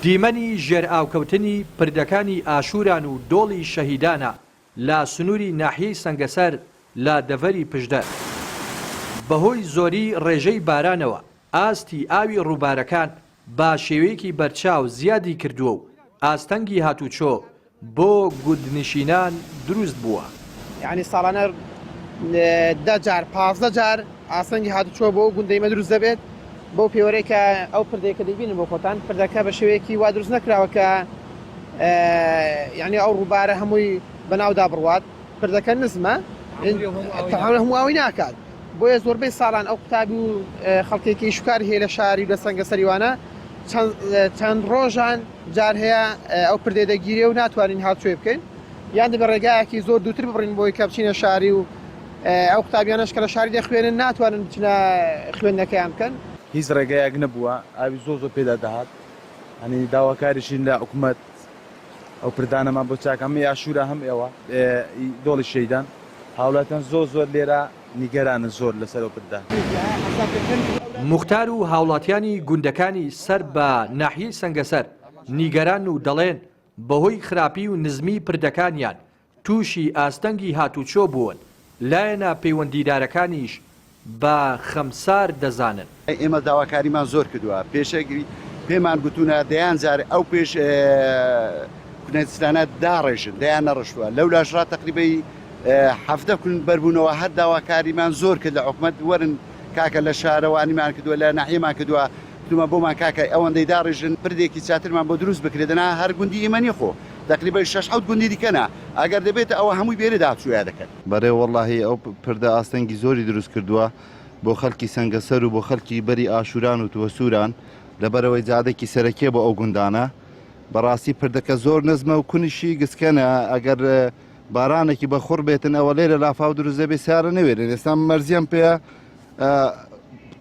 دیمەنی ژێر ئاوکەوتنی پردەکانی ئاشوران و دۆڵی شەهیدانە لە سنووری ناحیەی سەنگەسەر لە دەڤەری پشدەر. بەهۆی زۆری ڕێژەی بارانەوە ئاستی ئاوی ڕووبارەکان با شێوەیەکی بەرچاو زیادی کردووە و ئاستەنگی هاتوچۆ بۆ گودنشینان دروست بووە. یعنی ساڵانە 10 جار 15 جار ئاستەنگی هاتوچۆ بۆ گوندەیمە دروست دەبێت بۆ پێوەرەی کە ئەو پردەیەکە دەبینن بۆ خۆتان پردەکە بە شێوەیەکی وا دروست نەکراوە کە یعنی ئەو ڕووبارە هەمووی بەناودا بڕوات پردەکە نزمە هەموو ئەوی ناکات بۆیە زۆربەی ساڵان ئەو قوتابی و خەڵکێکی شکار هەیە لە شاری و لە سەنگەسەریوانە چەند ڕۆژان جار هەیە ئەو پردەی دەگیرێ و ناتوانین هاتوێ بکەین یان دەبێت ڕێگایەکی زۆر دووتر بڕین بۆی کە بچینە شاری و ئەو قوتابیانەش کە لە شاری دەخوێنن ناتوانن بچنە خوێندنەکەیان بکەن. هیچ ڕێگەیەک نەبووە ئاوی زۆر پێدا دەهات هەنی داواکاریشین لە حکوومەت ئەو پردانەمان بۆ چاکەمە ئاشورا هەم ئێوە دۆڵی شەیدان هاوڵاتیان زۆر لێرە نیگەرانە زۆر لەسەر ئەو پردا. موختار و هاوڵاتیانی گوندەکانی سەر بە ناحیەی سەنگەسەر نیگەران و دەڵێن بەهۆی خراپی و نزمی پردەکانیان تووشی ئاستەنگی هاتوچۆ بوون لایەنە پەیوەندیدارەکانیش بە خەمسار دەزانن. ئێمە داواکاریمان زۆر کردووە پێشەگری پێمان گوتونە دەیان جارێ ئەو پێش کوردستانە داڕێژن دەیان نەڕشتووە لەو لاشرا تقریبەی هەفتە کون بەربوونەوە هەر داواکاریمان زۆر کرد لە حکومەت وەرن کاکە لە شارەوانیمان کردووە لە ناحیەمان کردووە دومە بۆمان کاکە ئەوەندەی داڕێژن پردێکی چاترمان بۆ دروست بکرێتنا هەر گوندی ئێمەنی خۆ تقریبا 6 گوندی دیکەنا ئەگەر دەبێت ئەوە هەمووی بێرە داچووە دەکەن. بەڕێ وەڵاهی ئەو پردە ئاستەنگی زۆری دروست کردووە بۆ خەڵکی سەنگەسەر و بۆ خەڵکی بەری ئاشوران و تووەسووران لەبەرەوەی جادێکی سەرەکیە بۆ ئەو گوندانە بەڕاستی پردەکە زۆر نزمە و کونیشی گسکەنە ئەگەر بارانێکی بەخۆڕ بێتن ئەوە لێرە لافااو دروست دەبێ سیارە نەوێرن ئێستا مەرزیەم پێە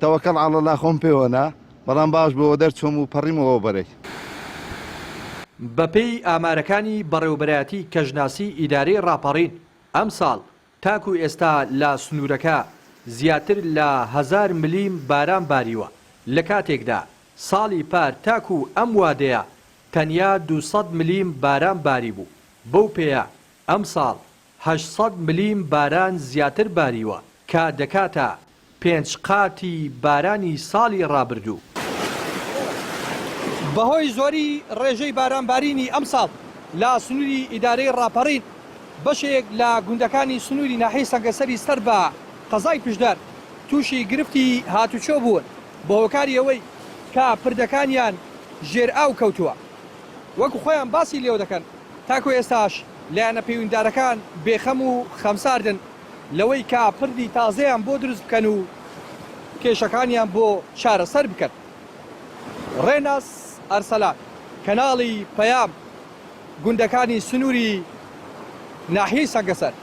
تەوەکەڵ عەڵە لا خۆم پێوەنا بەڵام باش بۆەوە دەرچۆم و پەڕیمەوە بەرەی. بەپێی ئامارەکانی بەڕێوەبەرایەتی کەژناسی ئیدارەی ڕاپەڕین ئەم ساڵ تاکو ئێستا لە سنوورەکە زیاتر لە 1000 ملیم باران باریوە لە کاتێکدا ساڵی پار تاکو ئەم وادەیە تەنیا 200 ملیم باران باری بوو بەو پێیە ئەم ساڵ 800 ملیم باران زیاتر باریوە کە دەکاتە 5 قاتی بارانی ساڵی ڕابردوو. بەهۆی زۆری ڕێژەی بارانبارینی ئەم ساڵ لە سنووری ئیدارەی ڕاپەڕین بەشێک لە گوندەکانی سنووری ناحیەی سەنگەسەری سەر بە قەزای پشدەر تووشی گرفتی هاتوچۆ بوون بە هۆکاری ئەوەی کە پردەکانیان ژێر ئاو کەوتووە وەکو خۆیان باسی لێو دەکەن تاکو ئێستاش لایەنە پەیوەندیدارەکان بێخەم و خەمساردن لەوەی کە پردی تازەیان بۆ دروست بکەن و کێشەکانیان بۆ چارەسەر بکەن. ڕێناس ئەرسەلان کەناڵی پەیام گوندەکانی سنووری ناحیەی سەنگەسەر.